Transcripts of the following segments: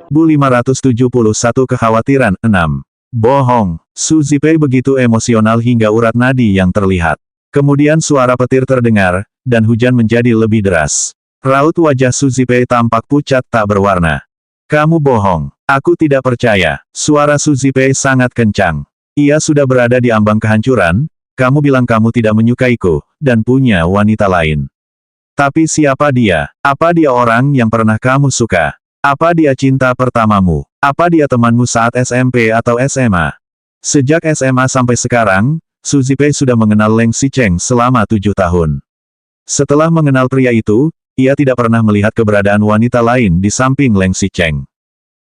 571 Kekhawatiran 6. Bohong. Su Zipei begitu emosional hingga urat nadi yang terlihat. Kemudian suara petir terdengar, dan hujan menjadi lebih deras. Raut wajah Su Zipei tampak pucat tak berwarna. Kamu bohong. Aku tidak percaya. Suara Su Zipei sangat kencang. Ia sudah berada di ambang kehancuran. Kamu bilang kamu tidak menyukaiku, dan punya wanita lain. Tapi siapa dia? Apa dia orang yang pernah kamu suka? Apa dia cinta pertamamu? Apa dia temanmu saat SMP atau SMA? Sejak SMA sampai sekarang, Su Zipei sudah mengenal Leng Xicheng selama 7 tahun. Setelah mengenal pria itu, ia tidak pernah melihat keberadaan wanita lain di samping Leng Xicheng.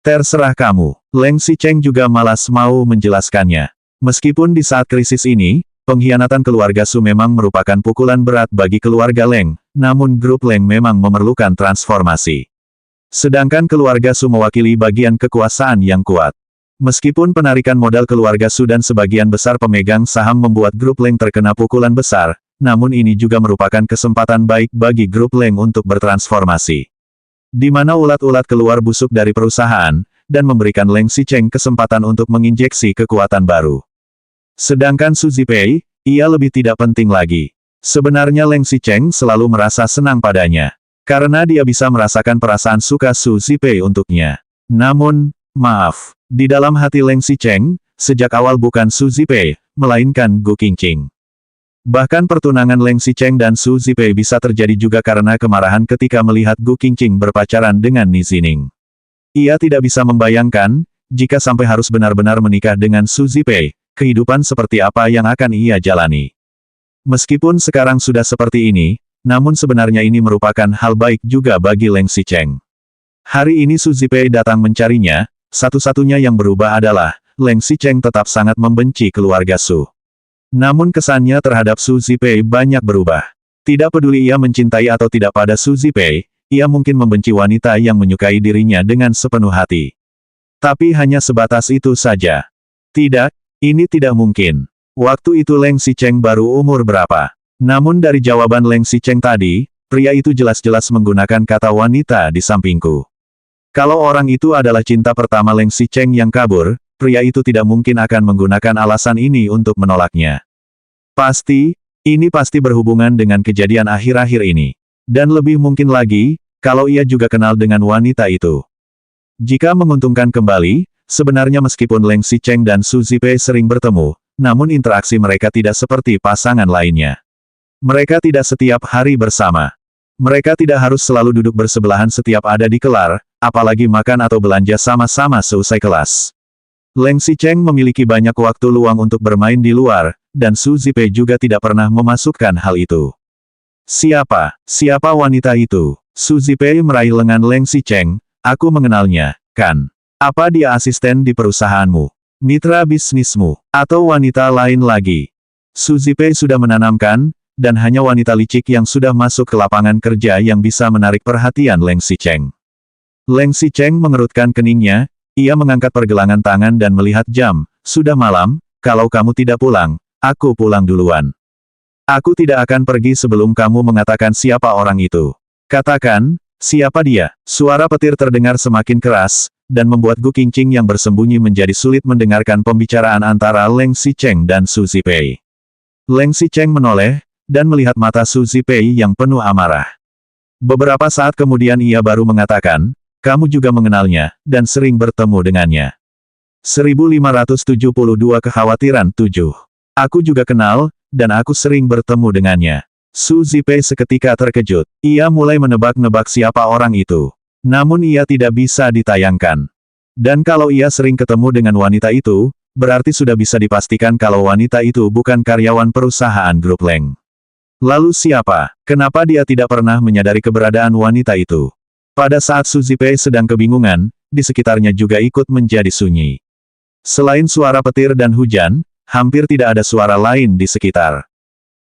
Terserah kamu. Leng Xicheng juga malas mau menjelaskannya. Meskipun di saat krisis ini, pengkhianatan keluarga Su memang merupakan pukulan berat bagi keluarga Leng, namun grup Leng memang memerlukan transformasi. Sedangkan keluarga Su mewakili bagian kekuasaan yang kuat. Meskipun penarikan modal keluarga Su dan sebagian besar pemegang saham membuat grup Leng terkena pukulan besar, namun ini juga merupakan kesempatan baik bagi grup Leng untuk bertransformasi. Di mana ulat-ulat keluar busuk dari perusahaan, dan memberikan Leng Xicheng kesempatan untuk menginjeksi kekuatan baru. Sedangkan Su Zipei, ia lebih tidak penting lagi. Sebenarnya Leng Xicheng selalu merasa senang padanya. Karena dia bisa merasakan perasaan suka Su Zipei untuknya. Namun, maaf, di dalam hati Leng Xicheng, sejak awal bukan Su Zipei, melainkan Gu Qingqing. Bahkan pertunangan Leng Xicheng dan Su Zipei bisa terjadi juga karena kemarahan ketika melihat Gu Qingqing berpacaran dengan Ni Zining. Ia tidak bisa membayangkan, jika sampai harus benar-benar menikah dengan Su Zipei, kehidupan seperti apa yang akan ia jalani. Meskipun sekarang sudah seperti ini, namun sebenarnya ini merupakan hal baik juga bagi Leng Xicheng. Hari ini Su Zipei datang mencarinya, satu-satunya yang berubah adalah, Leng Xicheng tetap sangat membenci keluarga Su. Namun kesannya terhadap Su Zipei banyak berubah. Tidak peduli ia mencintai atau tidak pada Su Zipei, ia mungkin membenci wanita yang menyukai dirinya dengan sepenuh hati. Tapi hanya sebatas itu saja. Tidak, ini tidak mungkin. Waktu itu Leng Xicheng baru umur berapa? Namun dari jawaban Leng Xicheng tadi, pria itu jelas-jelas menggunakan kata wanita di sampingku. Kalau orang itu adalah cinta pertama Leng Xicheng yang kabur, pria itu tidak mungkin akan menggunakan alasan ini untuk menolaknya. Ini pasti berhubungan dengan kejadian akhir-akhir ini. Dan lebih mungkin lagi, kalau ia juga kenal dengan wanita itu. Jika menguntungkan kembali, sebenarnya meskipun Leng Xicheng dan Su Zipei sering bertemu, namun interaksi mereka tidak seperti pasangan lainnya. Mereka tidak setiap hari bersama. Mereka tidak harus selalu duduk bersebelahan setiap ada di kelar, apalagi makan atau belanja sama-sama seusai kelas. Leng Xicheng memiliki banyak waktu luang untuk bermain di luar, dan Su Zipei juga tidak pernah memasukkan hal itu. Siapa wanita itu? Su Zipei meraih lengan Leng Xicheng, aku mengenalnya, kan? Apa dia asisten di perusahaanmu? Mitra bisnismu? Atau wanita lain lagi? Su Zipei sudah menanamkan, dan hanya wanita licik yang sudah masuk ke lapangan kerja yang bisa menarik perhatian Leng Xicheng. Leng Xicheng mengerutkan keningnya, ia mengangkat pergelangan tangan dan melihat jam, sudah malam, kalau kamu tidak pulang, aku pulang duluan. Aku tidak akan pergi sebelum kamu mengatakan siapa orang itu. Katakan, siapa dia? Suara petir terdengar semakin keras, dan membuat Gu Qingqing yang bersembunyi menjadi sulit mendengarkan pembicaraan antara Leng Xicheng dan Su Zipei. Leng Xicheng menoleh, dan melihat mata Su Zipei yang penuh amarah. Beberapa saat kemudian ia baru mengatakan, kamu juga mengenalnya, dan sering bertemu dengannya. 1572 Kekhawatiran 7. Aku juga kenal, dan aku sering bertemu dengannya. Su Zipei seketika terkejut. Ia mulai menebak-nebak siapa orang itu. Namun ia tidak bisa ditayangkan. Dan kalau ia sering ketemu dengan wanita itu, berarti sudah bisa dipastikan kalau wanita itu bukan karyawan perusahaan grup Leng. Lalu siapa? Kenapa dia tidak pernah menyadari keberadaan wanita itu? Pada saat Su Zipei sedang kebingungan, di sekitarnya juga ikut menjadi sunyi. Selain suara petir dan hujan, hampir tidak ada suara lain di sekitar.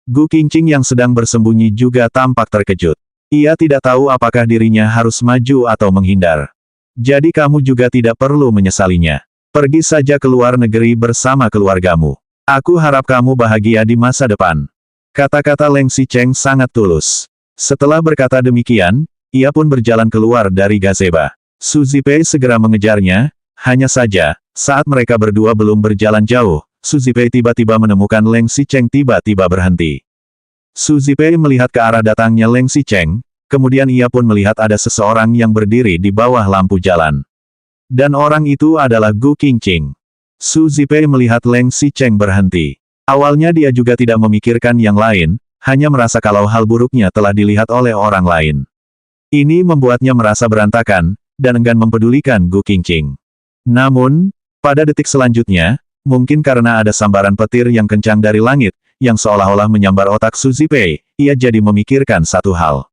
Gu Qingqing yang sedang bersembunyi juga tampak terkejut. Ia tidak tahu apakah dirinya harus maju atau menghindar. Jadi kamu juga tidak perlu menyesalinya. Pergi saja ke luar negeri bersama keluargamu. Aku harap kamu bahagia di masa depan. Kata-kata Leng Xicheng sangat tulus. Setelah berkata demikian, ia pun berjalan keluar dari gazebo. Su Zipei segera mengejarnya, hanya saja, saat mereka berdua belum berjalan jauh, Su Zipei tiba-tiba menemukan Leng Xicheng tiba-tiba berhenti. Su Zipei melihat ke arah datangnya Leng Xicheng, kemudian ia pun melihat ada seseorang yang berdiri di bawah lampu jalan. Dan orang itu adalah Gu Qingqing. Su Zipei melihat Leng Xicheng berhenti. Awalnya dia juga tidak memikirkan yang lain, hanya merasa kalau hal buruknya telah dilihat oleh orang lain. Ini membuatnya merasa berantakan, dan enggan mempedulikan Gu Qingqing. Namun, pada detik selanjutnya, mungkin karena ada sambaran petir yang kencang dari langit, yang seolah-olah menyambar otak Su Zipei, ia jadi memikirkan satu hal.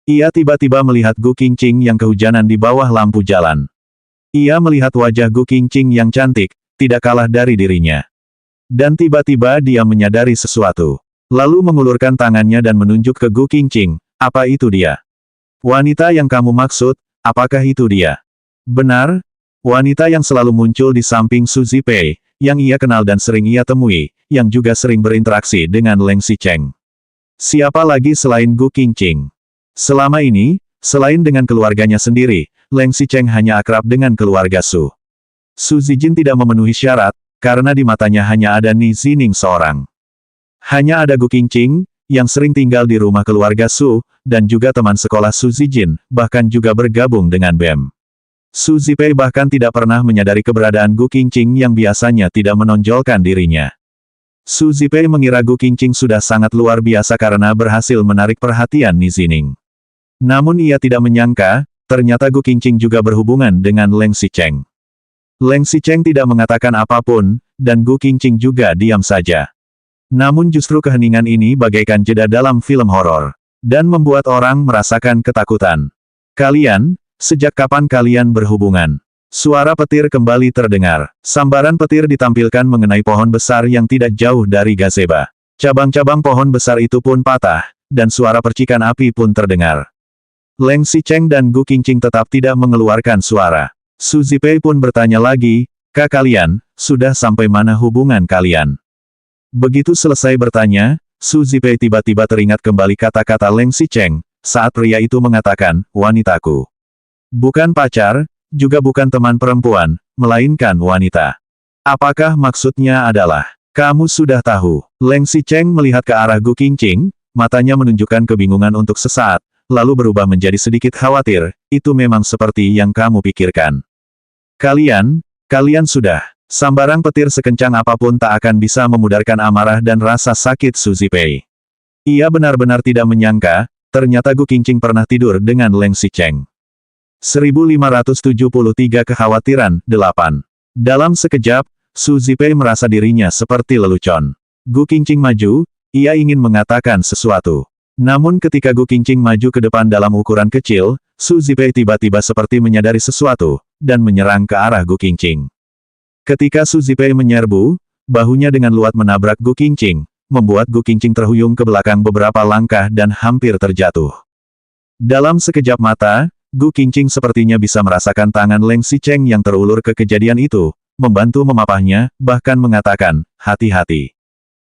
Ia tiba-tiba melihat Gu Qingqing yang kehujanan di bawah lampu jalan. Ia melihat wajah Gu Qingqing yang cantik, tidak kalah dari dirinya. Dan tiba-tiba dia menyadari sesuatu. Lalu mengulurkan tangannya dan menunjuk ke Gu Qingqing, apa itu dia? Wanita yang kamu maksud, apakah itu dia? Benar, wanita yang selalu muncul di samping Su Zipei, yang ia kenal dan sering ia temui, yang juga sering berinteraksi dengan Leng Xicheng. Siapa lagi selain Gu Qingqing? Selama ini, selain dengan keluarganya sendiri, Leng Xicheng hanya akrab dengan keluarga Su. Su Zijin tidak memenuhi syarat, karena di matanya hanya ada Ni Zining seorang. Hanya ada Gu Qingqing, yang sering tinggal di rumah keluarga Su, dan juga teman sekolah Su Zijin, bahkan juga bergabung dengan BEM. Su Zipei bahkan tidak pernah menyadari keberadaan Gu Qingqing yang biasanya tidak menonjolkan dirinya. Su Zipei mengira Gu Qingqing sudah sangat luar biasa karena berhasil menarik perhatian Ni Zining. Namun ia tidak menyangka, ternyata Gu Qingqing juga berhubungan dengan Leng Xicheng. Leng Xicheng tidak mengatakan apapun, dan Gu Qingqing juga diam saja. Namun justru keheningan ini bagaikan jeda dalam film horor, dan membuat orang merasakan ketakutan. Kalian, sejak kapan kalian berhubungan? Suara petir kembali terdengar. Sambaran petir ditampilkan mengenai pohon besar yang tidak jauh dari gazebo. Cabang-cabang pohon besar itu pun patah, dan suara percikan api pun terdengar. Leng Xicheng dan Gu Qingqing tetap tidak mengeluarkan suara. Su Zipei pun bertanya lagi, "Kak kalian, sudah sampai mana hubungan kalian?" Begitu selesai bertanya, Su Zipei tiba-tiba teringat kembali kata-kata Leng Xicheng, saat pria itu mengatakan, "Wanitaku." Bukan pacar, juga bukan teman perempuan, melainkan wanita. Apakah maksudnya adalah, kamu sudah tahu? Leng Xicheng melihat ke arah Gu Qingqing, matanya menunjukkan kebingungan untuk sesaat, lalu berubah menjadi sedikit khawatir, itu memang seperti yang kamu pikirkan. Kalian sudah. Sambaran petir sekencang apapun tak akan bisa memudarkan amarah dan rasa sakit Su Zipei. Ia benar-benar tidak menyangka, ternyata Gu Qingqing pernah tidur dengan Leng Xicheng. 1573 Kekhawatiran, 8. Dalam sekejap, Su Zipei merasa dirinya seperti lelucon. Gu Qingqing maju, ia ingin mengatakan sesuatu. Namun ketika Gu Qingqing maju ke depan dalam ukuran kecil, Su Zipei tiba-tiba seperti menyadari sesuatu, dan menyerang ke arah Gu Qingqing. Ketika Su Zipei menyerbu, bahunya dengan luat menabrak Gu Qingqing, membuat Gu Qingqing terhuyung ke belakang beberapa langkah dan hampir terjatuh. Dalam sekejap mata, Gu Qingqing sepertinya bisa merasakan tangan Leng Xicheng yang terulur ke kejadian itu, membantu memapahnya, bahkan mengatakan, "Hati-hati."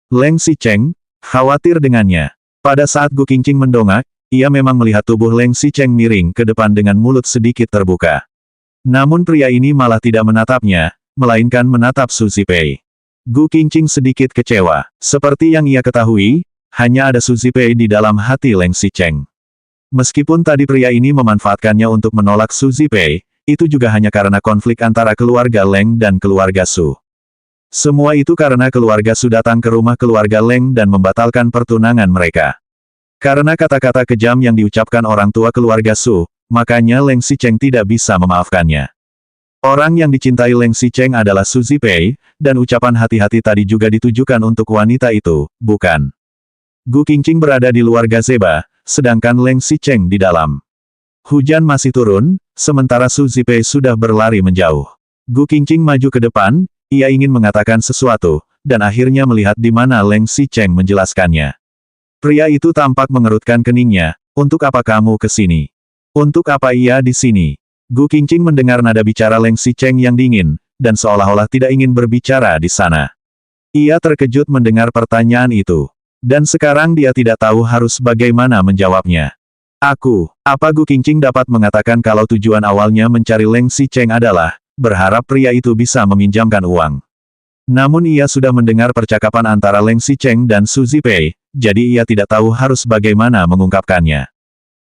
Leng Xicheng, khawatir dengannya. Pada saat Gu Qingqing mendongak, ia memang melihat tubuh Leng Xicheng miring ke depan dengan mulut sedikit terbuka. Namun pria ini malah tidak menatapnya, melainkan menatap Su Zipei. Gu Qingqing sedikit kecewa. Seperti yang ia ketahui, hanya ada Su Zipei di dalam hati Leng Xicheng. Meskipun tadi pria ini memanfaatkannya untuk menolak Su Zipei, itu juga hanya karena konflik antara keluarga Leng dan keluarga Su. Semua itu karena keluarga Su datang ke rumah keluarga Leng dan membatalkan pertunangan mereka. Karena kata-kata kejam yang diucapkan orang tua keluarga Su, makanya Leng Xicheng tidak bisa memaafkannya. Orang yang dicintai Leng Xicheng adalah Su Zipei, dan ucapan hati-hati tadi juga ditujukan untuk wanita itu, bukan? Gu Qingqing berada di luar gazebo, sedangkan Leng Xicheng di dalam. Hujan masih turun, sementara Su Zipei sudah berlari menjauh. Gu Qingqing maju ke depan, ia ingin mengatakan sesuatu, dan akhirnya melihat di mana Leng Xicheng menjelaskannya. Pria itu tampak mengerutkan keningnya, "Untuk apa kamu ke sini? Untuk apa ia di sini?" Gu Qingqing mendengar nada bicara Leng Xicheng yang dingin, dan seolah-olah tidak ingin berbicara di sana. Ia terkejut mendengar pertanyaan itu. Dan sekarang dia tidak tahu harus bagaimana menjawabnya. Apa Gu Qingqing dapat mengatakan kalau tujuan awalnya mencari Leng Xicheng adalah, berharap pria itu bisa meminjamkan uang. Namun ia sudah mendengar percakapan antara Leng Xicheng dan Su Zipei, jadi ia tidak tahu harus bagaimana mengungkapkannya.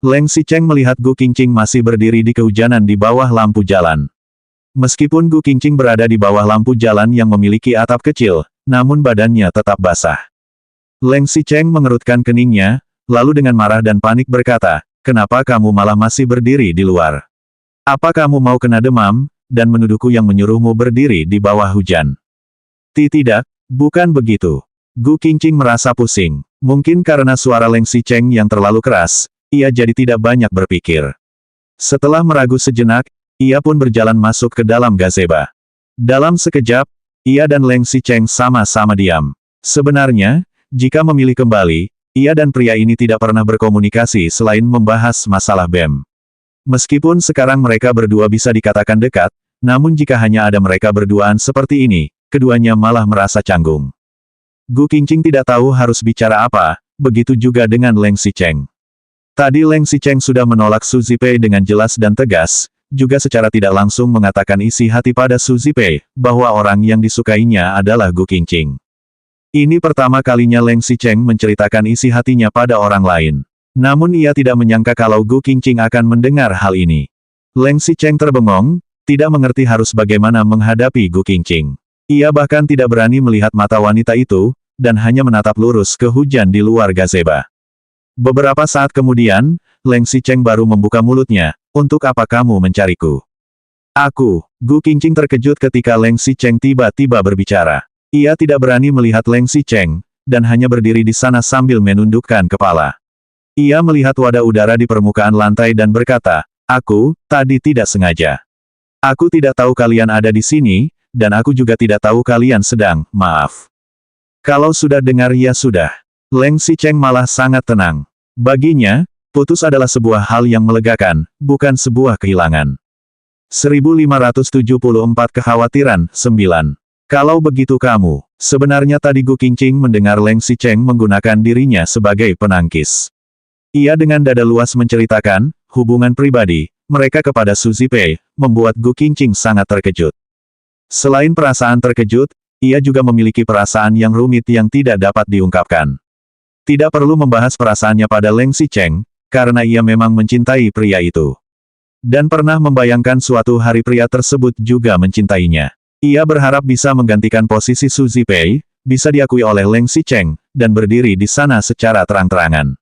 Leng Xicheng melihat Gu Qingqing masih berdiri di kehujanan di bawah lampu jalan. Meskipun Gu Qingqing berada di bawah lampu jalan yang memiliki atap kecil, namun badannya tetap basah. Leng Xicheng mengerutkan keningnya, lalu dengan marah dan panik berkata, "Kenapa kamu malah masih berdiri di luar? Apa kamu mau kena demam, dan menuduhku yang menyuruhmu berdiri di bawah hujan?" Tidak, bukan begitu. Gu Qingqing merasa pusing. Mungkin karena suara Leng Xicheng yang terlalu keras, ia jadi tidak banyak berpikir. Setelah meragu sejenak, ia pun berjalan masuk ke dalam gazebo. Dalam sekejap, ia dan Leng Xicheng sama-sama diam. Sebenarnya, jika memilih kembali, ia dan pria ini tidak pernah berkomunikasi selain membahas masalah BEM. Meskipun sekarang mereka berdua bisa dikatakan dekat, namun jika hanya ada mereka berduaan seperti ini, keduanya malah merasa canggung. Gu Qingqing tidak tahu harus bicara apa, begitu juga dengan Leng Xicheng. Tadi Leng Xicheng sudah menolak Su Zipei dengan jelas dan tegas, juga secara tidak langsung mengatakan isi hati pada Su Zipei, bahwa orang yang disukainya adalah Gu Qingqing. Ini pertama kalinya Leng Xicheng menceritakan isi hatinya pada orang lain. Namun ia tidak menyangka kalau Gu Qingqing akan mendengar hal ini. Leng Xicheng terbengong, tidak mengerti harus bagaimana menghadapi Gu Qingqing. Ia bahkan tidak berani melihat mata wanita itu, dan hanya menatap lurus ke hujan di luar gazebo. Beberapa saat kemudian, Leng Xicheng baru membuka mulutnya, "Untuk apa kamu mencariku?" Gu Qingqing terkejut ketika Leng Xicheng tiba-tiba berbicara. Ia tidak berani melihat Leng Xicheng, dan hanya berdiri di sana sambil menundukkan kepala. Ia melihat wadah udara di permukaan lantai dan berkata, "Tadi tidak sengaja. Aku tidak tahu kalian ada di sini, dan aku juga tidak tahu kalian sedang, maaf." Kalau sudah dengar ya sudah. Leng Xicheng malah sangat tenang. Baginya, putus adalah sebuah hal yang melegakan, bukan sebuah kehilangan. 1574 Kekhawatiran, 9. Kalau begitu kamu, sebenarnya tadi Gu Qingqing mendengar Leng Xicheng menggunakan dirinya sebagai penangkis. Ia dengan dada luas menceritakan, hubungan pribadi, mereka kepada Su Zipei, membuat Gu Qingqing sangat terkejut. Selain perasaan terkejut, ia juga memiliki perasaan yang rumit yang tidak dapat diungkapkan. Tidak perlu membahas perasaannya pada Leng Xicheng, karena ia memang mencintai pria itu. Dan pernah membayangkan suatu hari pria tersebut juga mencintainya. Ia berharap bisa menggantikan posisi Su Zipei, bisa diakui oleh Leng Xicheng, dan berdiri di sana secara terang-terangan.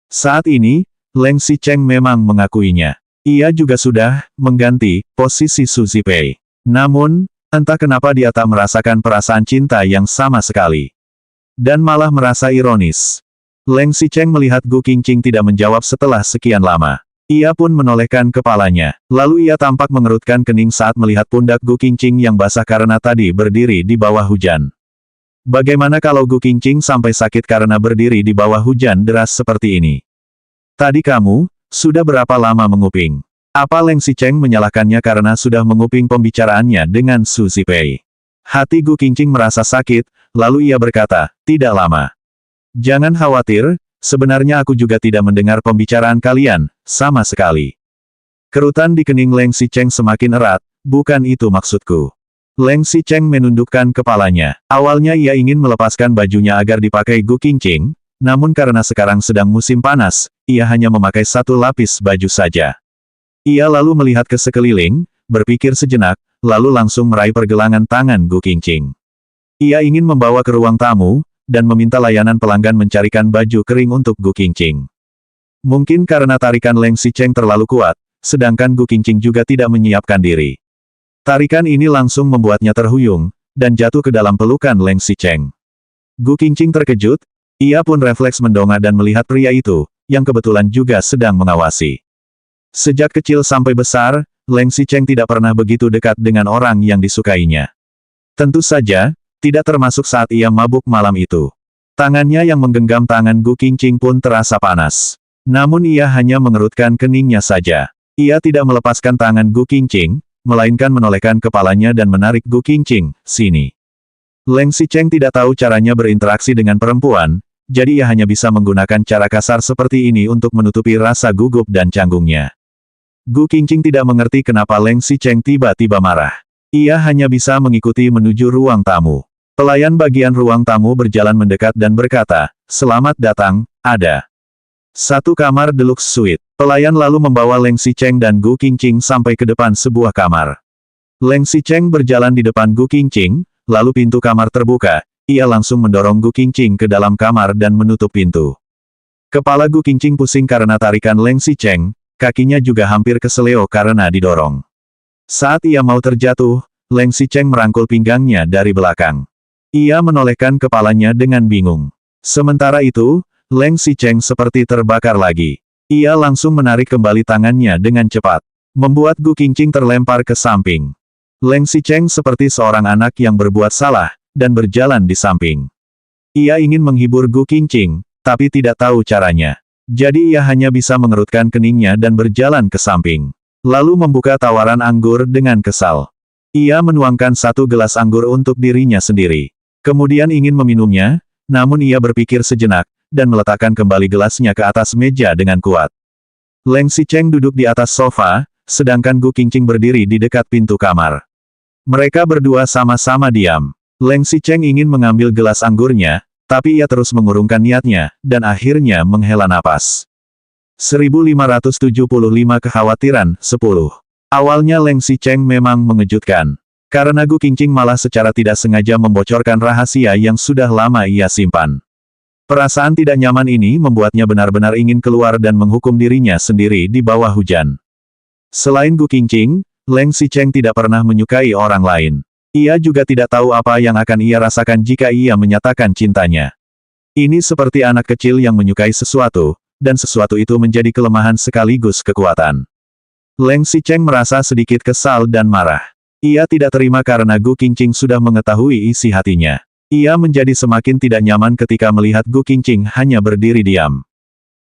Saat ini, Leng Xicheng memang mengakuinya. Ia juga sudah mengganti posisi Su Zipei. Namun, entah kenapa dia tak merasakan perasaan cinta yang sama sekali. Dan malah merasa ironis. Leng Xicheng melihat Gu Qingqing tidak menjawab setelah sekian lama. Ia pun menolehkan kepalanya. Lalu ia tampak mengerutkan kening saat melihat pundak Gu Qingqing yang basah karena tadi berdiri di bawah hujan. Bagaimana kalau Gu Qingqing sampai sakit karena berdiri di bawah hujan deras seperti ini? Tadi kamu, sudah berapa lama menguping? Apa Leng Xicheng menyalahkannya karena sudah menguping pembicaraannya dengan Su Zipei? Hati Gu Qingqing merasa sakit, lalu ia berkata, "Tidak lama. Jangan khawatir, sebenarnya aku juga tidak mendengar pembicaraan kalian, sama sekali." Kerutan di kening Leng Xicheng semakin erat, "Bukan itu maksudku." Leng Xicheng menundukkan kepalanya. Awalnya ia ingin melepaskan bajunya agar dipakai Gu Qingqing, namun karena sekarang sedang musim panas, ia hanya memakai satu lapis baju saja. Ia lalu melihat ke sekeliling, berpikir sejenak, lalu langsung meraih pergelangan tangan Gu Qingqing. Ia ingin membawa ke ruang tamu, dan meminta layanan pelanggan mencarikan baju kering untuk Gu Qingqing. Mungkin karena tarikan Leng Xicheng terlalu kuat, sedangkan Gu Qingqing juga tidak menyiapkan diri. Tarikan ini langsung membuatnya terhuyung, dan jatuh ke dalam pelukan Leng Xicheng. Gu Qingqing terkejut, ia pun refleks mendongak dan melihat pria itu, yang kebetulan juga sedang mengawasi. Sejak kecil sampai besar, Leng Xicheng tidak pernah begitu dekat dengan orang yang disukainya. Tentu saja, tidak termasuk saat ia mabuk malam itu. Tangannya yang menggenggam tangan Gu Qingqing pun terasa panas. Namun ia hanya mengerutkan keningnya saja. Ia tidak melepaskan tangan Gu Qingqing, melainkan menolehkan kepalanya dan menarik Gu Qingqing, "Sini." Leng Xicheng tidak tahu caranya berinteraksi dengan perempuan, jadi ia hanya bisa menggunakan cara kasar seperti ini untuk menutupi rasa gugup dan canggungnya. Gu Qingqing tidak mengerti kenapa Leng Xicheng tiba-tiba marah. Ia hanya bisa mengikuti menuju ruang tamu. Pelayan bagian ruang tamu berjalan mendekat dan berkata, "Selamat datang, ada satu kamar deluxe suite." Pelayan lalu membawa Leng Xicheng dan Gu Qingqing sampai ke depan sebuah kamar. Leng Xicheng berjalan di depan Gu Qingqing, lalu pintu kamar terbuka. Ia langsung mendorong Gu Qingqing ke dalam kamar dan menutup pintu. Kepala Gu Qingqing pusing karena tarikan Leng Xicheng, kakinya juga hampir keseleo karena didorong. Saat ia mau terjatuh, Leng Xicheng merangkul pinggangnya dari belakang. Ia menolehkan kepalanya dengan bingung. Sementara itu, Leng Xicheng seperti terbakar lagi. Ia langsung menarik kembali tangannya dengan cepat, membuat Gu Qingqing terlempar ke samping. Leng Xicheng seperti seorang anak yang berbuat salah, dan berjalan di samping. Ia ingin menghibur Gu Qingqing, tapi tidak tahu caranya. Jadi ia hanya bisa mengerutkan keningnya dan berjalan ke samping. Lalu membuka tawaran anggur dengan kesal. Ia menuangkan satu gelas anggur untuk dirinya sendiri. Kemudian ingin meminumnya, namun ia berpikir sejenak, dan meletakkan kembali gelasnya ke atas meja dengan kuat. Leng Xicheng duduk di atas sofa, sedangkan Gu Qingqing berdiri di dekat pintu kamar. Mereka berdua sama-sama diam. Leng Xicheng ingin mengambil gelas anggurnya, tapi ia terus mengurungkan niatnya, dan akhirnya menghela napas. 1575 Kekhawatiran, 10. Awalnya Leng Xicheng memang mengejutkan. Karena Gu Qingqing malah secara tidak sengaja membocorkan rahasia yang sudah lama ia simpan. Perasaan tidak nyaman ini membuatnya benar-benar ingin keluar dan menghukum dirinya sendiri di bawah hujan. Selain Gu Qingqing, Leng Xicheng tidak pernah menyukai orang lain. Ia juga tidak tahu apa yang akan ia rasakan jika ia menyatakan cintanya. Ini seperti anak kecil yang menyukai sesuatu, dan sesuatu itu menjadi kelemahan sekaligus kekuatan. Leng Xicheng merasa sedikit kesal dan marah. Ia tidak terima karena Gu Qingqing sudah mengetahui isi hatinya. Ia menjadi semakin tidak nyaman ketika melihat Gu Qingqing hanya berdiri diam.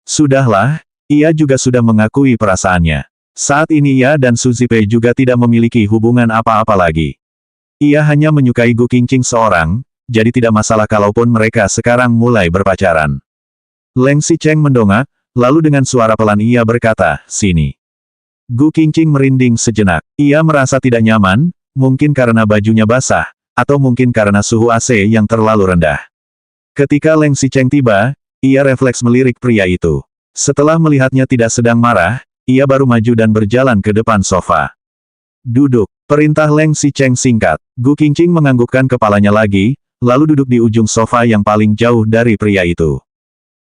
Sudahlah, ia juga sudah mengakui perasaannya. Saat ini ia dan Su Zipei juga tidak memiliki hubungan apa-apa lagi. Ia hanya menyukai Gu Qingqing seorang, jadi tidak masalah kalaupun mereka sekarang mulai berpacaran. Leng Xicheng mendongak, lalu dengan suara pelan ia berkata, "Sini." Gu Qingqing merinding sejenak. Ia merasa tidak nyaman, mungkin karena bajunya basah, atau mungkin karena suhu AC yang terlalu rendah. Ketika Leng Xicheng tiba, ia refleks melirik pria itu. Setelah melihatnya tidak sedang marah, ia baru maju dan berjalan ke depan sofa. "Duduk," perintah Leng Xicheng singkat. Gu Qingqing menganggukkan kepalanya lagi, lalu duduk di ujung sofa yang paling jauh dari pria itu.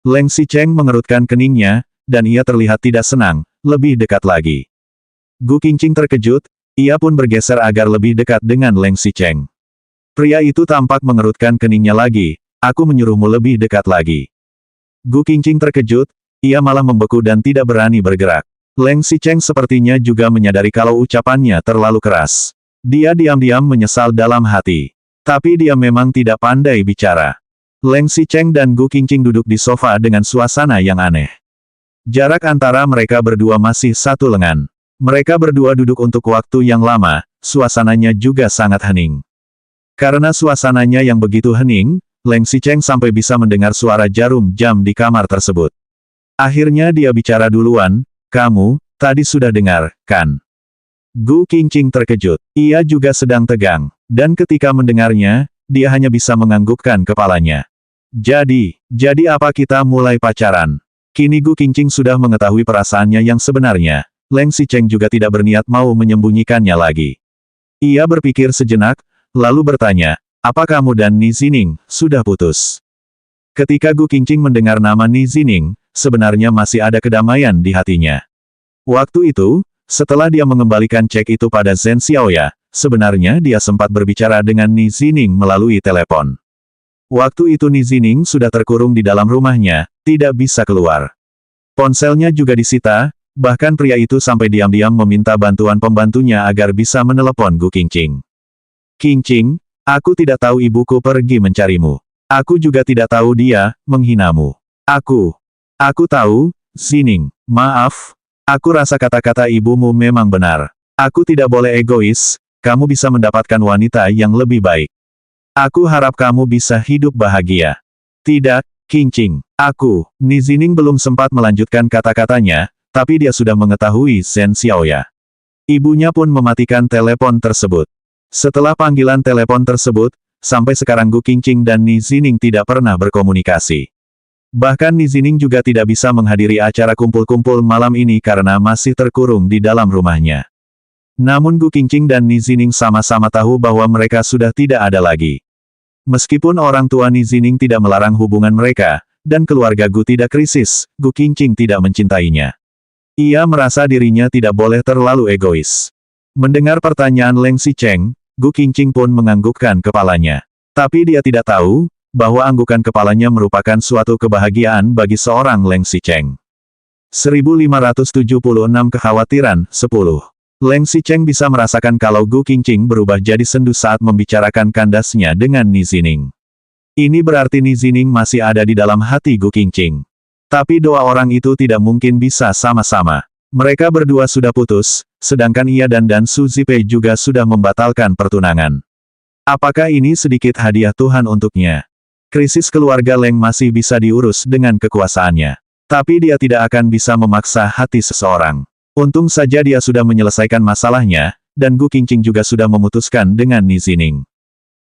Leng Xicheng mengerutkan keningnya, dan ia terlihat tidak senang, lebih dekat lagi. Gu Qingqing terkejut, ia pun bergeser agar lebih dekat dengan Leng Xicheng. Pria itu tampak mengerutkan keningnya lagi, "Aku menyuruhmu lebih dekat lagi." Gu Qingqing terkejut, ia malah membeku dan tidak berani bergerak. Leng Xicheng sepertinya juga menyadari kalau ucapannya terlalu keras. Dia diam-diam menyesal dalam hati. Tapi dia memang tidak pandai bicara. Leng Xicheng dan Gu Qingqing duduk di sofa dengan suasana yang aneh. Jarak antara mereka berdua masih satu lengan. Mereka berdua duduk untuk waktu yang lama, suasananya juga sangat hening. Karena suasananya yang begitu hening, Leng Xicheng sampai bisa mendengar suara jarum jam di kamar tersebut. Akhirnya dia bicara duluan, "Kamu, tadi sudah dengar, kan?" Gu Qingqing terkejut. Ia juga sedang tegang. Dan ketika mendengarnya, dia hanya bisa menganggukkan kepalanya. Jadi apa kita mulai pacaran?" Kini Gu Qingqing sudah mengetahui perasaannya yang sebenarnya. Leng Xicheng juga tidak berniat mau menyembunyikannya lagi. Ia berpikir sejenak, lalu bertanya, "Apa kamu dan Ni Zining sudah putus?" Ketika Gu Qingqing mendengar nama Ni Zining, sebenarnya masih ada kedamaian di hatinya. Waktu itu, setelah dia mengembalikan cek itu pada Zhen Xiaoya, sebenarnya dia sempat berbicara dengan Ni Zining melalui telepon. Waktu itu Ni Zining sudah terkurung di dalam rumahnya, tidak bisa keluar. Ponselnya juga disita, bahkan pria itu sampai diam-diam meminta bantuan pembantunya agar bisa menelepon Gu Qingqing. "Qingqing, aku tidak tahu ibuku pergi mencarimu. Aku juga tidak tahu dia menghinamu. Aku tahu, Zining, maaf. Aku rasa kata-kata ibumu memang benar. Aku tidak boleh egois, kamu bisa mendapatkan wanita yang lebih baik. Aku harap kamu bisa hidup bahagia." Qingqing, aku, Ni Zining belum sempat melanjutkan kata-katanya, tapi dia sudah mengetahui Zhen Xiaoya. Ibunya pun mematikan telepon tersebut. Setelah panggilan telepon tersebut, sampai sekarang Gu Qingqing dan Ni Zining tidak pernah berkomunikasi. Bahkan Ni Zining juga tidak bisa menghadiri acara kumpul-kumpul malam ini karena masih terkurung di dalam rumahnya. Namun Gu Qingqing dan Ni Zining sama-sama tahu bahwa mereka sudah tidak ada lagi. Meskipun orang tua Ni Zining tidak melarang hubungan mereka, dan keluarga Gu tidak krisis, Gu Qingqing tidak mencintainya. Ia merasa dirinya tidak boleh terlalu egois. Mendengar pertanyaan Leng Xicheng, Gu Qingqing pun menganggukkan kepalanya. Tapi dia tidak tahu, bahwa anggukan kepalanya merupakan suatu kebahagiaan bagi seorang Leng Xicheng. 1576 Kekhawatiran, 10. Leng Xicheng bisa merasakan kalau Gu Qingqing berubah jadi sendu saat membicarakan kandasnya dengan Ni Zining. Ini berarti Ni Zining masih ada di dalam hati Gu Qingqing. Tapi dua orang itu tidak mungkin bisa sama-sama. Mereka berdua sudah putus, sedangkan ia dan Su Zipei juga sudah membatalkan pertunangan. Apakah ini sedikit hadiah Tuhan untuknya? Krisis keluarga Leng masih bisa diurus dengan kekuasaannya. Tapi dia tidak akan bisa memaksa hati seseorang. Untung saja dia sudah menyelesaikan masalahnya, dan Gu Qingqing juga sudah memutuskan dengan Ni Zining.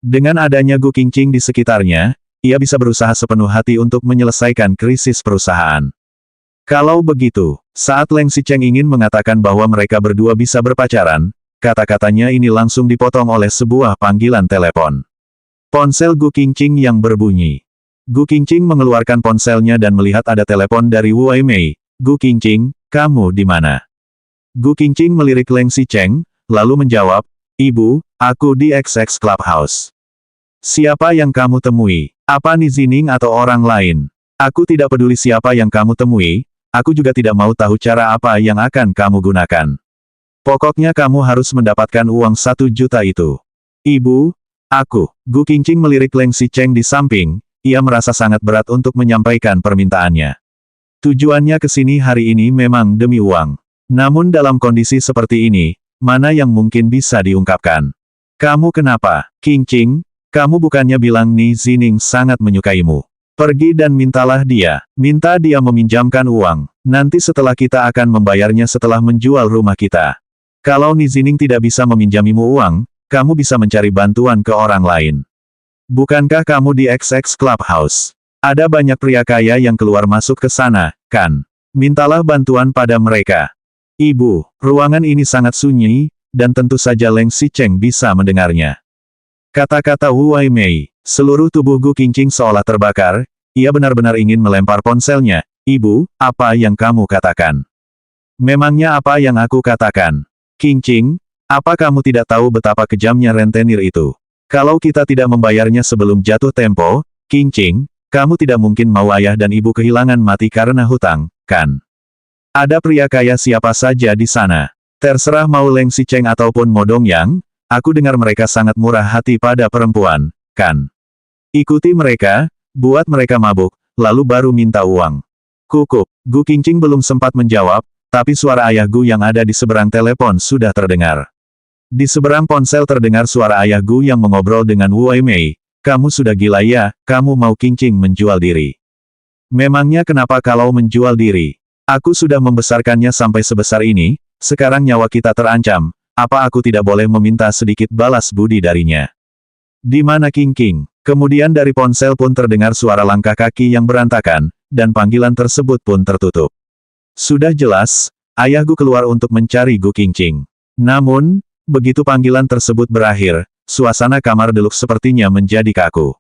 Dengan adanya Gu Qingqing di sekitarnya, ia bisa berusaha sepenuh hati untuk menyelesaikan krisis perusahaan. Kalau begitu, saat Leng Xicheng ingin mengatakan bahwa mereka berdua bisa berpacaran, kata-katanya ini langsung dipotong oleh sebuah panggilan telepon. Ponsel Gu Qingqing yang berbunyi. Gu Qingqing mengeluarkan ponselnya dan melihat ada telepon dari Wu Weimei. Gu Qingqing, kamu di mana? Gu Qingqing melirik Leng Xicheng, lalu menjawab, Ibu, aku di XX Clubhouse. Siapa yang kamu temui? Apa Ni Zining atau orang lain? Aku tidak peduli siapa yang kamu temui, aku juga tidak mau tahu cara apa yang akan kamu gunakan. Pokoknya kamu harus mendapatkan uang 1 juta itu. Ibu, aku. Gu Qingqing melirik Leng Xicheng di samping, ia merasa sangat berat untuk menyampaikan permintaannya. Tujuannya ke sini hari ini memang demi uang. Namun dalam kondisi seperti ini, mana yang mungkin bisa diungkapkan? Kamu kenapa, Qingqing? Kamu bukannya bilang Ni Zining sangat menyukaimu. Pergi dan mintalah dia. Minta dia meminjamkan uang. Nanti setelah kita akan membayarnya setelah menjual rumah kita. Kalau Ni Zining tidak bisa meminjamimu uang, kamu bisa mencari bantuan ke orang lain. Bukankah kamu di XX Clubhouse? Ada banyak pria kaya yang keluar masuk ke sana, kan? Mintalah bantuan pada mereka. Ibu, ruangan ini sangat sunyi, dan tentu saja Leng Xicheng bisa mendengarnya. Kata-kata Wu Weimei, seluruh tubuh Gu Qingqing seolah terbakar, ia benar-benar ingin melempar ponselnya. Ibu, apa yang kamu katakan? Memangnya apa yang aku katakan? Qingqing, apa kamu tidak tahu betapa kejamnya rentenir itu? Kalau kita tidak membayarnya sebelum jatuh tempo, Qingqing, kamu tidak mungkin mau ayah dan ibu kehilangan mati karena hutang, kan? Ada pria kaya siapa saja di sana. Terserah mau Leng Xicheng ataupun Mo Dongyang, aku dengar mereka sangat murah hati pada perempuan, kan? Ikuti mereka, buat mereka mabuk, lalu baru minta uang. Kukup, Gu Qingqing belum sempat menjawab, tapi suara ayah Gu yang ada di seberang telepon sudah terdengar. Di seberang ponsel terdengar suara ayah Gu yang mengobrol dengan Wu Weimei. Kamu sudah gila ya, kamu mau Qingqing menjual diri. Memangnya kenapa kalau menjual diri? Aku sudah membesarkannya sampai sebesar ini, sekarang nyawa kita terancam. Apa aku tidak boleh meminta sedikit balas budi darinya? Di mana Qingqing? Kemudian dari ponsel pun terdengar suara langkah kaki yang berantakan, dan panggilan tersebut pun tertutup. Sudah jelas, ayah Gu keluar untuk mencari Gu Qingqing. Namun, begitu panggilan tersebut berakhir, suasana kamar deluxe sepertinya menjadi kaku.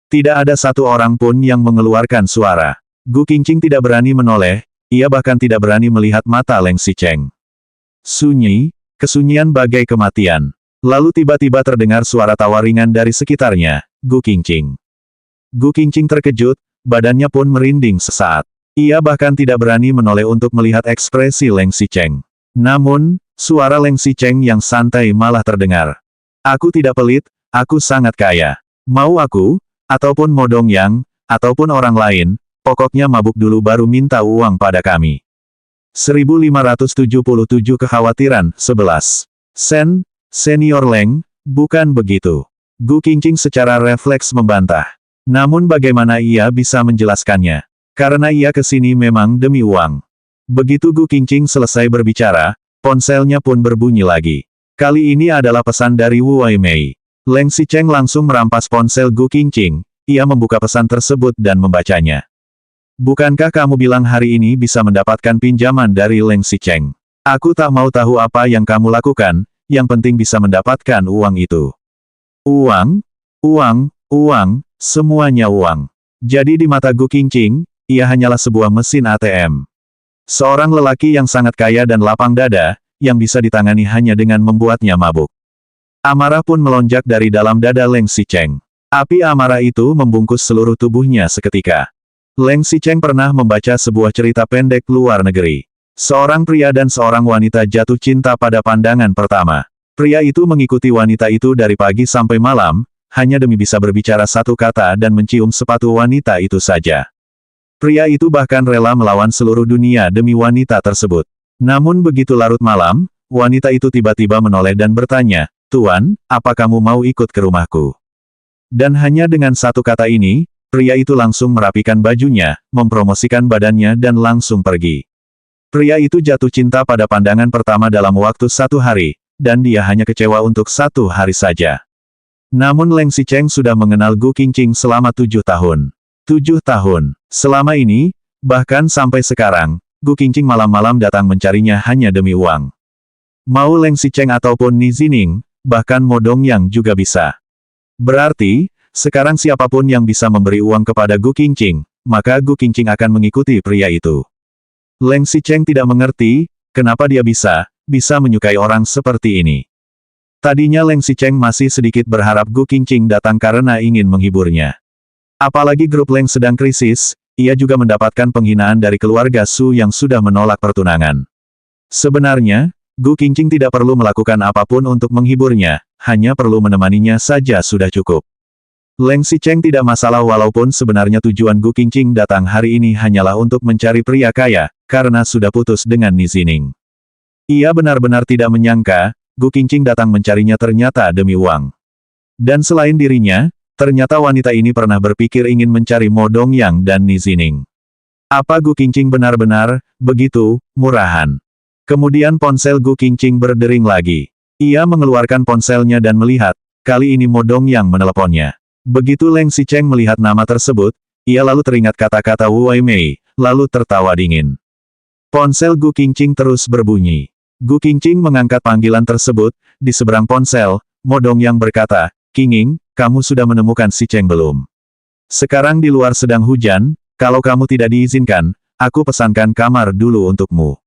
Tidak ada satu orang pun yang mengeluarkan suara. Gu Qingqing tidak berani menoleh, ia bahkan tidak berani melihat mata Leng Xicheng. Sunyi. Kesunyian bagai kematian. Lalu tiba-tiba terdengar suara tawa ringan dari sekitarnya, Gu Qingqing. Gu Qingqing terkejut, badannya pun merinding sesaat. Ia bahkan tidak berani menoleh untuk melihat ekspresi Leng Xicheng. Namun, suara Leng Xicheng yang santai malah terdengar. Aku tidak pelit, aku sangat kaya. Mau aku, ataupun Mo Dongyang, ataupun orang lain, pokoknya mabuk dulu baru minta uang pada kami. 1577 Kekhawatiran, 11. Senior Leng, bukan begitu. Gu Qingqing secara refleks membantah. Namun bagaimana ia bisa menjelaskannya? Karena ia ke sini memang demi uang. Begitu Gu Qingqing selesai berbicara, ponselnya pun berbunyi lagi. Kali ini adalah pesan dari Wu Weimei. Leng Xicheng langsung merampas ponsel Gu Qingqing. Ia membuka pesan tersebut dan membacanya. Bukankah kamu bilang hari ini bisa mendapatkan pinjaman dari Leng Xicheng? Aku tak mau tahu apa yang kamu lakukan, yang penting bisa mendapatkan uang itu. Uang? Uang, uang, semuanya uang. Jadi di mata Gu Qingqing, ia hanyalah sebuah mesin ATM. Seorang lelaki yang sangat kaya dan lapang dada, yang bisa ditangani hanya dengan membuatnya mabuk. Amarah pun melonjak dari dalam dada Leng Xicheng. Api amarah itu membungkus seluruh tubuhnya seketika. Leng Xicheng pernah membaca sebuah cerita pendek luar negeri. Seorang pria dan seorang wanita jatuh cinta pada pandangan pertama. Pria itu mengikuti wanita itu dari pagi sampai malam, hanya demi bisa berbicara satu kata dan mencium sepatu wanita itu saja. Pria itu bahkan rela melawan seluruh dunia demi wanita tersebut. Namun begitu larut malam, wanita itu tiba-tiba menoleh dan bertanya, "Tuan, apa kamu mau ikut ke rumahku?" Dan hanya dengan satu kata ini, pria itu langsung merapikan bajunya, mempromosikan badannya dan langsung pergi. Pria itu jatuh cinta pada pandangan pertama dalam waktu 1 hari, dan dia hanya kecewa untuk 1 hari saja. Namun Leng Xicheng sudah mengenal Gu Qingqing selama 7 tahun. 7 tahun. Selama ini, bahkan sampai sekarang, Gu Qingqing malam-malam datang mencarinya hanya demi uang. Mau Leng Xicheng ataupun Ni Zining, bahkan Mo Dongyang juga bisa. Berarti, sekarang siapapun yang bisa memberi uang kepada Gu Qingqing, maka Gu Qingqing akan mengikuti pria itu. Leng Xicheng tidak mengerti, kenapa dia bisa menyukai orang seperti ini. Tadinya Leng Xicheng masih sedikit berharap Gu Qingqing datang karena ingin menghiburnya. Apalagi grup Leng sedang krisis, ia juga mendapatkan penghinaan dari keluarga Su yang sudah menolak pertunangan. Sebenarnya, Gu Qingqing tidak perlu melakukan apapun untuk menghiburnya, hanya perlu menemaninya saja sudah cukup. Leng Xicheng tidak masalah walaupun sebenarnya tujuan Gu Qingqing datang hari ini hanyalah untuk mencari pria kaya, karena sudah putus dengan Ni Zining. Ia benar-benar tidak menyangka, Gu Qingqing datang mencarinya ternyata demi uang. Dan selain dirinya, ternyata wanita ini pernah berpikir ingin mencari Mo Dongyang dan Ni Zining. Apa Gu Qingqing benar-benar begitu murahan? Kemudian ponsel Gu Qingqing berdering lagi. Ia mengeluarkan ponselnya dan melihat, kali ini Mo Dongyang meneleponnya. Begitu Leng Xicheng melihat nama tersebut, ia lalu teringat kata-kata Wu Weimei, lalu tertawa dingin. Ponsel Gu Qingqing terus berbunyi. Gu Qingqing mengangkat panggilan tersebut, di seberang ponsel, Mo Dongyang berkata, "Qingqing, kamu sudah menemukan Xicheng belum? Sekarang di luar sedang hujan, kalau kamu tidak diizinkan, aku pesankan kamar dulu untukmu.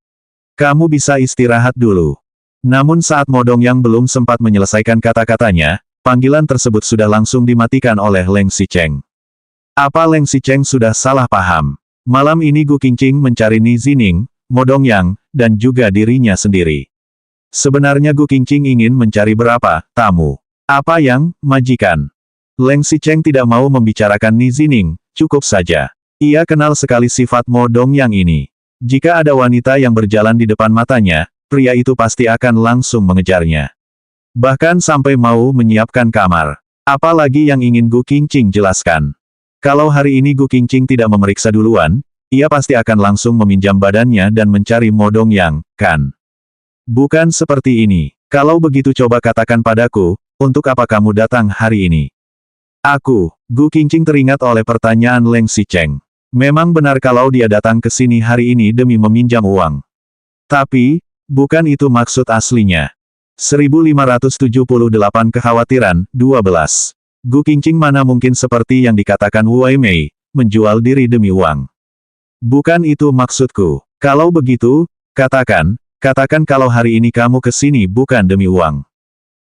Kamu bisa istirahat dulu." Namun saat Mo Dongyang belum sempat menyelesaikan kata-katanya, panggilan tersebut sudah langsung dimatikan oleh Leng Xicheng. Apa Leng Xicheng sudah salah paham? Malam ini Gu Qingqing mencari Ni Zining, Mo Dongyang, dan juga dirinya sendiri. Sebenarnya Gu Qingqing ingin mencari berapa tamu? Apa yang, majikan? Leng Xicheng tidak mau membicarakan Ni Zining, cukup saja. Ia kenal sekali sifat Mo Dongyang ini. Jika ada wanita yang berjalan di depan matanya, pria itu pasti akan langsung mengejarnya. Bahkan sampai mau menyiapkan kamar. Apalagi yang ingin Gu Qingqing jelaskan. Kalau hari ini Gu Qingqing tidak memeriksa duluan, ia pasti akan langsung meminjam badannya dan mencari Mo Dongyang, kan? Bukan seperti ini. Kalau begitu coba katakan padaku, untuk apa kamu datang hari ini? Aku, Gu Qingqing teringat oleh pertanyaan Leng Xicheng. Memang benar kalau dia datang ke sini hari ini demi meminjam uang. Tapi, bukan itu maksud aslinya. 1578 Kekhawatiran, 12. Gu Qingqing mana mungkin seperti yang dikatakan Wu Weimei, menjual diri demi uang. Bukan itu maksudku. Kalau begitu, katakan kalau hari ini kamu ke sini bukan demi uang.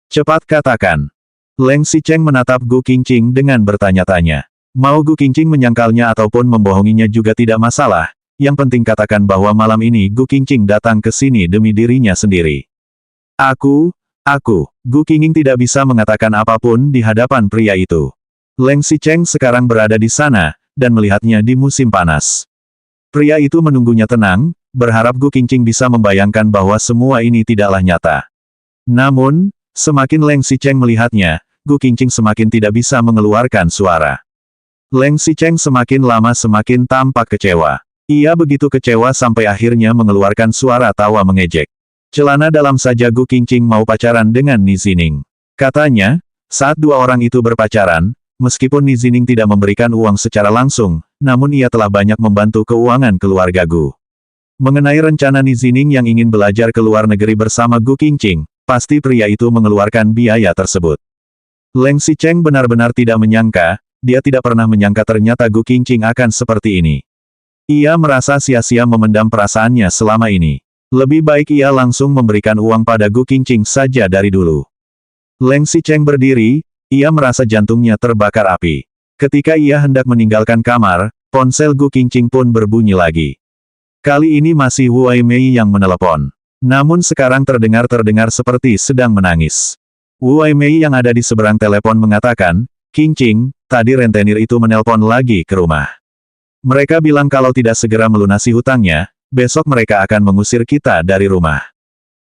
Cepat katakan. Leng Xicheng menatap Gu Qingqing dengan bertanya-tanya. Mau Gu Qingqing menyangkalnya ataupun membohonginya juga tidak masalah, yang penting katakan bahwa malam ini Gu Qingqing datang ke sini demi dirinya sendiri. Aku, Gu Qingqing tidak bisa mengatakan apapun di hadapan pria itu. Leng Xicheng sekarang berada di sana, dan melihatnya di musim panas. Pria itu menunggunya tenang, berharap Gu Qingqing bisa membayangkan bahwa semua ini tidaklah nyata. Namun, semakin Leng Xicheng melihatnya, Gu Qingqing semakin tidak bisa mengeluarkan suara. Leng Xicheng semakin lama semakin tampak kecewa. Ia begitu kecewa sampai akhirnya mengeluarkan suara tawa mengejek. Celana dalam saja Gu Qingqing mau pacaran dengan Ni Zining. Katanya, saat dua orang itu berpacaran, meskipun Ni Zining tidak memberikan uang secara langsung, namun ia telah banyak membantu keuangan keluarga Gu. Mengenai rencana Ni Zining yang ingin belajar ke luar negeri bersama Gu Qingqing, pasti pria itu mengeluarkan biaya tersebut. Leng Xicheng benar-benar tidak menyangka, dia tidak pernah menyangka ternyata Gu Qingqing akan seperti ini. Ia merasa sia-sia memendam perasaannya selama ini. Lebih baik ia langsung memberikan uang pada Gu Qingqing saja dari dulu. Leng Xicheng berdiri, ia merasa jantungnya terbakar api. Ketika ia hendak meninggalkan kamar, ponsel Gu Qingqing pun berbunyi lagi. Kali ini masih Wu Weimei yang menelepon. Namun sekarang terdengar seperti sedang menangis. Wu Weimei yang ada di seberang telepon mengatakan, "Qingqing, tadi rentenir itu menelpon lagi ke rumah. Mereka bilang kalau tidak segera melunasi hutangnya, besok mereka akan mengusir kita dari rumah.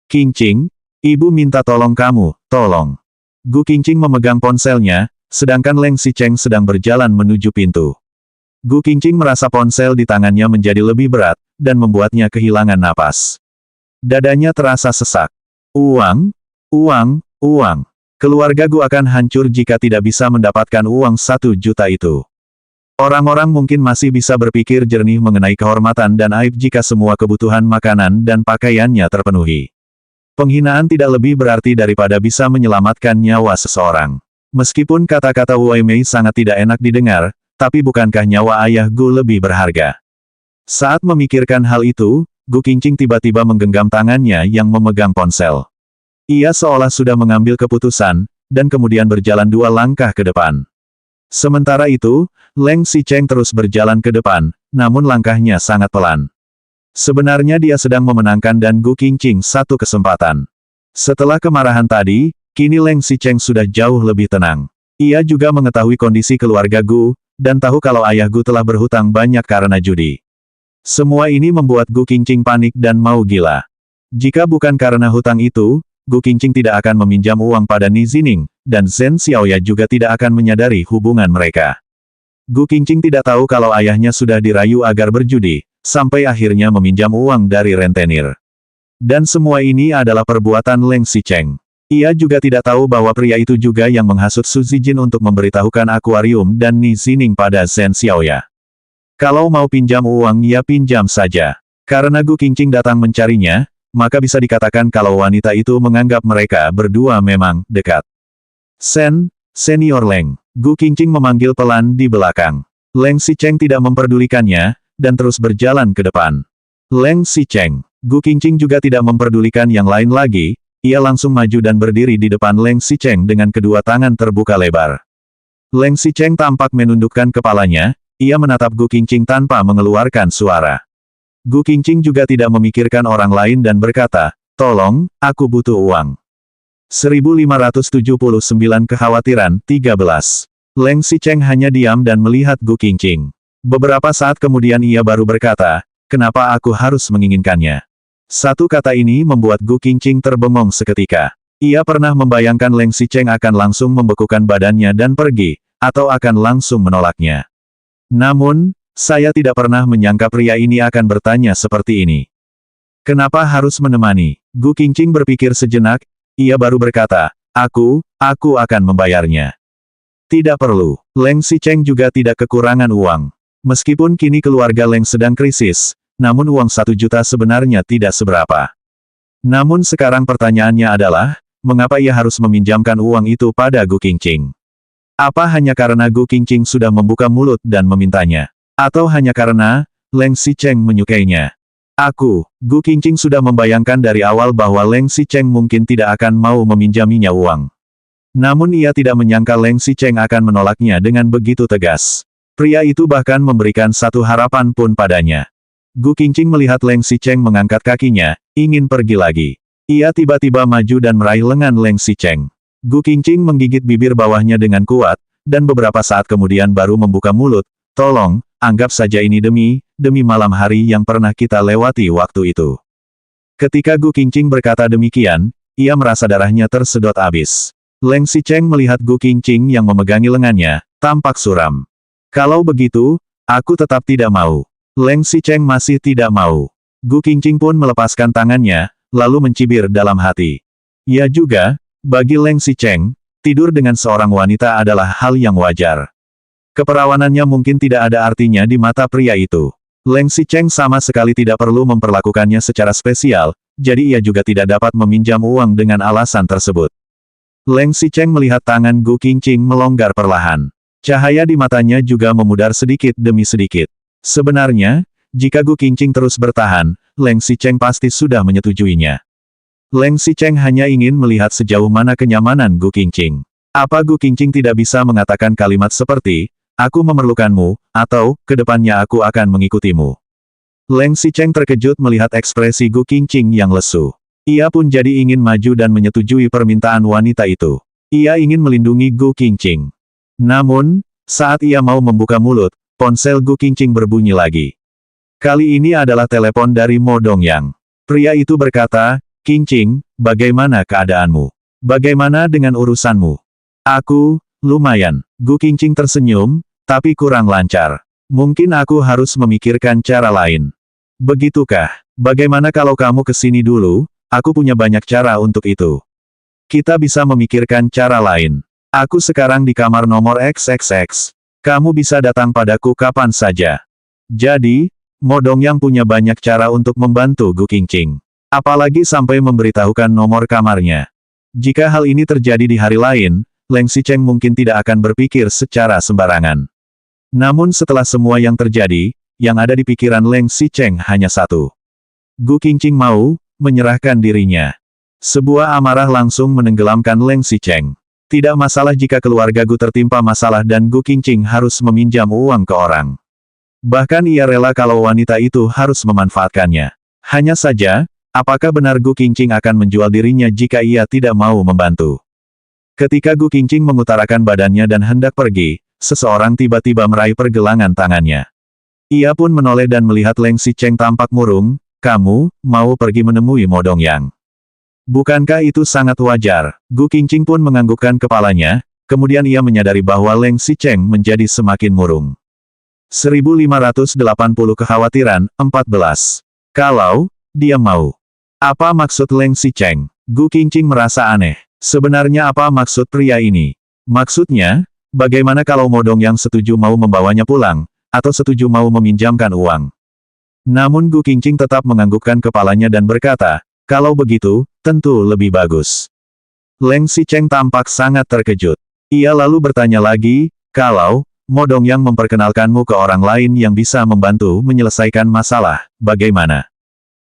Qingqing, ibu minta tolong kamu, tolong." Gu Qingqing memegang ponselnya, sedangkan Leng Xicheng sedang berjalan menuju pintu. Gu Qingqing merasa ponsel di tangannya menjadi lebih berat, dan membuatnya kehilangan napas. Dadanya terasa sesak. Uang, uang, uang. Keluarga Gu akan hancur jika tidak bisa mendapatkan uang 1 juta itu. Orang-orang mungkin masih bisa berpikir jernih mengenai kehormatan dan aib jika semua kebutuhan makanan dan pakaiannya terpenuhi. Penghinaan tidak lebih berarti daripada bisa menyelamatkan nyawa seseorang. Meskipun kata-kata Wu Weimei sangat tidak enak didengar, tapi bukankah nyawa ayah Gu lebih berharga? Saat memikirkan hal itu, Gu Qingqing tiba-tiba menggenggam tangannya yang memegang ponsel. Ia seolah sudah mengambil keputusan, dan kemudian berjalan 2 langkah ke depan. Sementara itu, Leng Xicheng terus berjalan ke depan, namun langkahnya sangat pelan. Sebenarnya dia sedang memenangkan dan Gu Qingqing satu kesempatan. Setelah kemarahan tadi, kini Leng Xicheng sudah jauh lebih tenang. Ia juga mengetahui kondisi keluarga Gu, dan tahu kalau ayah Gu telah berhutang banyak karena judi. Semua ini membuat Gu Qingqing panik dan mau gila. Jika bukan karena hutang itu, Gu Qingqing tidak akan meminjam uang pada Ni Zining, dan Zhen Xiaoya juga tidak akan menyadari hubungan mereka. Gu Qingqing tidak tahu kalau ayahnya sudah dirayu agar berjudi, sampai akhirnya meminjam uang dari rentenir. Dan semua ini adalah perbuatan Leng Xicheng. Ia juga tidak tahu bahwa pria itu juga yang menghasut Su Zijin untuk memberitahukan akuarium dan Ni Zining pada Zhen Xiaoya. Kalau mau pinjam uang ya pinjam saja. Karena Gu Qingqing datang mencarinya, maka bisa dikatakan kalau wanita itu menganggap mereka berdua memang dekat. Senior Leng. Gu Qingqing memanggil pelan di belakang. Leng Xicheng tidak memperdulikannya, dan terus berjalan ke depan. Leng Xicheng. Gu Qingqing juga tidak memperdulikan yang lain lagi, ia langsung maju dan berdiri di depan Leng Xicheng dengan kedua tangan terbuka lebar. Leng Xicheng tampak menundukkan kepalanya, ia menatap Gu Qingqing tanpa mengeluarkan suara. Gu Qingqing juga tidak memikirkan orang lain dan berkata, "Tolong, aku butuh uang." 1579 Kekhawatiran 13. Leng Xicheng hanya diam dan melihat Gu Qingqing. Beberapa saat kemudian ia baru berkata, "Kenapa aku harus menginginkannya?" Satu kata ini membuat Gu Qingqing terbengong seketika. Ia pernah membayangkan Leng Xicheng akan langsung membekukan badannya dan pergi, atau akan langsung menolaknya. Namun, saya tidak pernah menyangka pria ini akan bertanya seperti ini. Kenapa harus menemani? Gu Qingqing berpikir sejenak, ia baru berkata, aku akan membayarnya. Tidak perlu. Leng Xicheng juga tidak kekurangan uang. Meskipun kini keluarga Leng sedang krisis, namun uang 1 juta sebenarnya tidak seberapa. Namun sekarang pertanyaannya adalah, mengapa ia harus meminjamkan uang itu pada Gu Qingqing? Apa hanya karena Gu Qingqing sudah membuka mulut dan memintanya? Atau hanya karena Leng Xicheng menyukainya? Gu Qingqing sudah membayangkan dari awal bahwa Leng Xicheng mungkin tidak akan mau meminjaminya uang. Namun ia tidak menyangka Leng Xicheng akan menolaknya dengan begitu tegas. Pria itu bahkan memberikan satu harapan pun padanya. Gu Qingqing melihat Leng Xicheng mengangkat kakinya, ingin pergi lagi. Ia tiba-tiba maju dan meraih lengan Leng Xicheng. Gu Qingqing menggigit bibir bawahnya dengan kuat, dan beberapa saat kemudian baru membuka mulut, "Tolong, anggap saja ini demi malam hari yang pernah kita lewati waktu itu." Ketika Gu Qingqing berkata demikian, ia merasa darahnya tersedot abis. Leng Xicheng melihat Gu Qingqing yang memegangi lengannya, tampak suram. Kalau begitu, aku tetap tidak mau. Leng Xicheng masih tidak mau. Gu Qingqing pun melepaskan tangannya, lalu mencibir dalam hati. Ya juga, bagi Leng Xicheng, tidur dengan seorang wanita adalah hal yang wajar. Keperawanannya mungkin tidak ada artinya di mata pria itu. Leng Xicheng sama sekali tidak perlu memperlakukannya secara spesial, jadi ia juga tidak dapat meminjam uang dengan alasan tersebut. Leng Xicheng melihat tangan Gu Qingqing melonggar perlahan. Cahaya di matanya juga memudar sedikit demi sedikit. Sebenarnya, jika Gu Qingqing terus bertahan, Leng Xicheng pasti sudah menyetujuinya. Leng Xicheng hanya ingin melihat sejauh mana kenyamanan Gu Qingqing. Apa Gu Qingqing tidak bisa mengatakan kalimat seperti, "Aku memerlukanmu," atau, "Kedepannya aku akan mengikutimu." Leng Xicheng terkejut melihat ekspresi Gu Qingqing yang lesu. Ia pun jadi ingin maju dan menyetujui permintaan wanita itu. Ia ingin melindungi Gu Qingqing. Namun, saat ia mau membuka mulut, ponsel Gu Qingqing berbunyi lagi. Kali ini adalah telepon dari Mo Dongyang. Pria itu berkata, "Qingqing, bagaimana keadaanmu? Bagaimana dengan urusanmu?" "Aku, lumayan." Gu Qingqing tersenyum, "Tapi kurang lancar. Mungkin aku harus memikirkan cara lain." "Begitukah? Bagaimana kalau kamu ke sini dulu? Aku punya banyak cara untuk itu. Kita bisa memikirkan cara lain. Aku sekarang di kamar nomor XXX. Kamu bisa datang padaku kapan saja." Jadi, Mo Dongyang punya banyak cara untuk membantu Gu Qingqing. Apalagi sampai memberitahukan nomor kamarnya. Jika hal ini terjadi di hari lain, Leng Xicheng mungkin tidak akan berpikir secara sembarangan. Namun setelah semua yang terjadi, yang ada di pikiran Leng Xicheng hanya satu. Gu Qingqing mau menyerahkan dirinya. Sebuah amarah langsung menenggelamkan Leng Xicheng. Tidak masalah jika keluarga Gu tertimpa masalah dan Gu Qingqing harus meminjam uang ke orang. Bahkan ia rela kalau wanita itu harus memanfaatkannya. Hanya saja, apakah benar Gu Qingqing akan menjual dirinya jika ia tidak mau membantu? Ketika Gu Qingqing mengutarakan badannya dan hendak pergi, seseorang tiba-tiba meraih pergelangan tangannya. Ia pun menoleh dan melihat Leng Xicheng tampak murung, "Kamu, mau pergi menemui Mo Dongyang? Bukankah itu sangat wajar?" Gu Qingqing pun menganggukkan kepalanya, kemudian ia menyadari bahwa Leng Xicheng menjadi semakin murung. 1580 Kekhawatiran, 14. Kalau dia mau. Apa maksud Leng Xicheng? Gu Qingqing merasa aneh. Sebenarnya apa maksud pria ini? Maksudnya, bagaimana kalau Mo Dongyang setuju mau membawanya pulang, atau setuju mau meminjamkan uang? Namun Gu Qingqing tetap menganggukkan kepalanya dan berkata, "Kalau begitu, tentu lebih bagus." Leng Xicheng tampak sangat terkejut. Ia lalu bertanya lagi, "Kalau Mo Dongyang memperkenalkanmu ke orang lain yang bisa membantu menyelesaikan masalah, bagaimana?"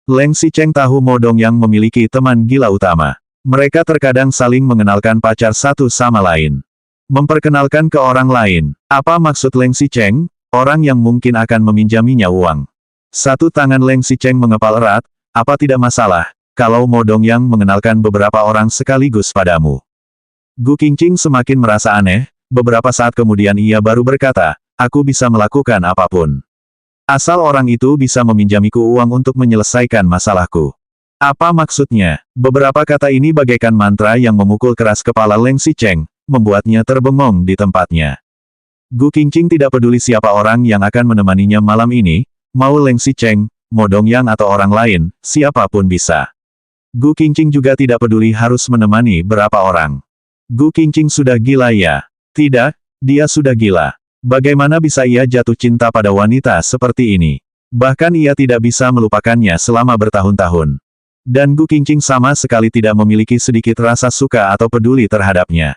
Leng Xicheng tahu Mo Dongyang memiliki teman gila utama. Mereka terkadang saling mengenalkan pacar satu sama lain. Memperkenalkan ke orang lain. Apa maksud Leng Xicheng? Orang yang mungkin akan meminjaminya uang. Satu tangan Leng Xicheng mengepal erat, "Apa tidak masalah, kalau Mo Dongyang mengenalkan beberapa orang sekaligus padamu?" Gu Qingqing semakin merasa aneh. Beberapa saat kemudian ia baru berkata, "Aku bisa melakukan apapun. Asal orang itu bisa meminjamiku uang untuk menyelesaikan masalahku." Apa maksudnya? Beberapa kata ini bagaikan mantra yang memukul keras kepala Leng Xicheng, membuatnya terbengong di tempatnya. Gu Qingqing tidak peduli siapa orang yang akan menemaninya malam ini, mau Leng Xicheng, Mo Dongyang atau orang lain, siapapun bisa. Gu Qingqing juga tidak peduli harus menemani berapa orang. Gu Qingqing sudah gila ya? Tidak, dia sudah gila. Bagaimana bisa ia jatuh cinta pada wanita seperti ini? Bahkan ia tidak bisa melupakannya selama bertahun-tahun. Dan Gu Qingqing sama sekali tidak memiliki sedikit rasa suka atau peduli terhadapnya.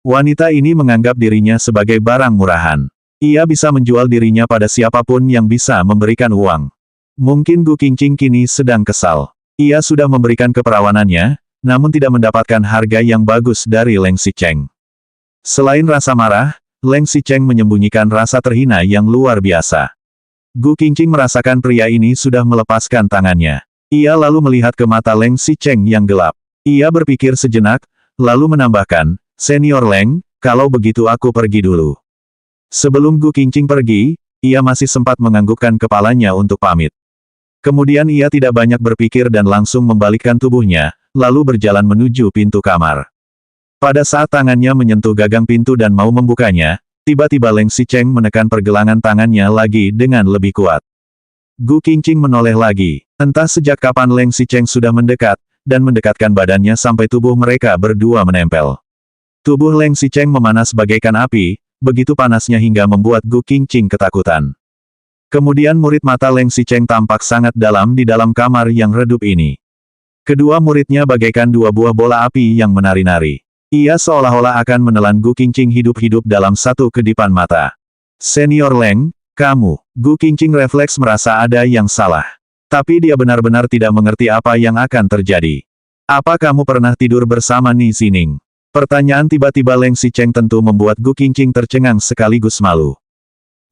Wanita ini menganggap dirinya sebagai barang murahan. Ia bisa menjual dirinya pada siapapun yang bisa memberikan uang. Mungkin Gu Qingqing kini sedang kesal. Ia sudah memberikan keperawanannya, namun tidak mendapatkan harga yang bagus dari Leng Xicheng. Selain rasa marah, Leng Xicheng menyembunyikan rasa terhina yang luar biasa. Gu Qingqing merasakan pria ini sudah melepaskan tangannya. Ia lalu melihat ke mata Leng Xicheng yang gelap. Ia berpikir sejenak, lalu menambahkan, "Senior Leng, kalau begitu aku pergi dulu." Sebelum Gu Qingqing pergi, ia masih sempat menganggukkan kepalanya untuk pamit. Kemudian ia tidak banyak berpikir dan langsung membalikkan tubuhnya, lalu berjalan menuju pintu kamar. Pada saat tangannya menyentuh gagang pintu dan mau membukanya, Tiba-tiba Leng Xicheng menekan pergelangan tangannya lagi dengan lebih kuat. Gu Qingqing menoleh lagi. Entah sejak kapan Leng Xicheng sudah mendekat, dan mendekatkan badannya sampai tubuh mereka berdua menempel. Tubuh Leng Xicheng memanas bagaikan api, begitu panasnya hingga membuat Gu Qingqing ketakutan. Kemudian murid mata Leng Xicheng tampak sangat dalam di dalam kamar yang redup ini. Kedua muridnya bagaikan dua buah bola api yang menari-nari. Ia seolah-olah akan menelan Gu Qingqing hidup-hidup dalam satu kedipan mata. Senior Leng, kamu. Gu Qingqing refleks merasa ada yang salah. Tapi dia benar-benar tidak mengerti apa yang akan terjadi. Apa kamu pernah tidur bersama Ni Zining? Pertanyaan tiba-tiba Leng Xicheng tentu membuat Gu Qingqing tercengang sekaligus malu.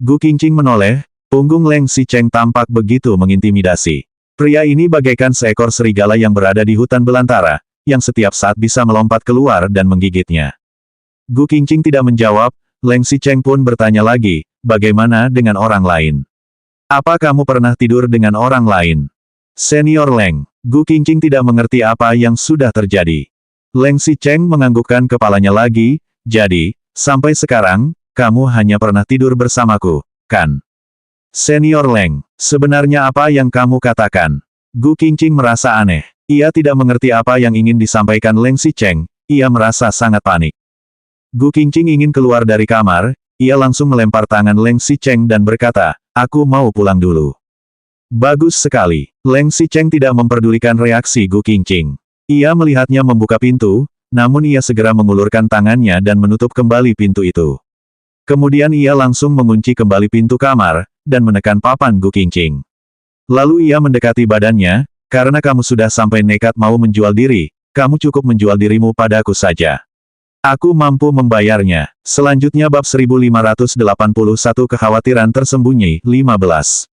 Gu Qingqing menoleh, punggung Leng Xicheng tampak begitu mengintimidasi. Pria ini bagaikan seekor serigala yang berada di hutan belantara, yang setiap saat bisa melompat keluar dan menggigitnya. Gu Qingqing tidak menjawab, Leng Xicheng pun bertanya lagi, bagaimana dengan orang lain? Apa kamu pernah tidur dengan orang lain? Senior Leng, Gu Qingqing tidak mengerti apa yang sudah terjadi. Leng Xicheng menganggukkan kepalanya lagi, jadi, sampai sekarang, kamu hanya pernah tidur bersamaku, kan? Senior Leng, sebenarnya apa yang kamu katakan? Gu Qingqing merasa aneh. Ia tidak mengerti apa yang ingin disampaikan Leng Xicheng, ia merasa sangat panik. Gu Qingqing ingin keluar dari kamar, ia langsung melempar tangan Leng Xicheng dan berkata, aku mau pulang dulu. Bagus sekali. Leng Xicheng tidak memperdulikan reaksi Gu Qingqing. Ia melihatnya membuka pintu, namun ia segera mengulurkan tangannya dan menutup kembali pintu itu. Kemudian ia langsung mengunci kembali pintu kamar, dan menekan papan Gu Qingqing. Lalu ia mendekati badannya, karena kamu sudah sampai nekat mau menjual diri, kamu cukup menjual dirimu padaku saja. Aku mampu membayarnya. Selanjutnya bab 1581 kekhawatiran tersembunyi, 15.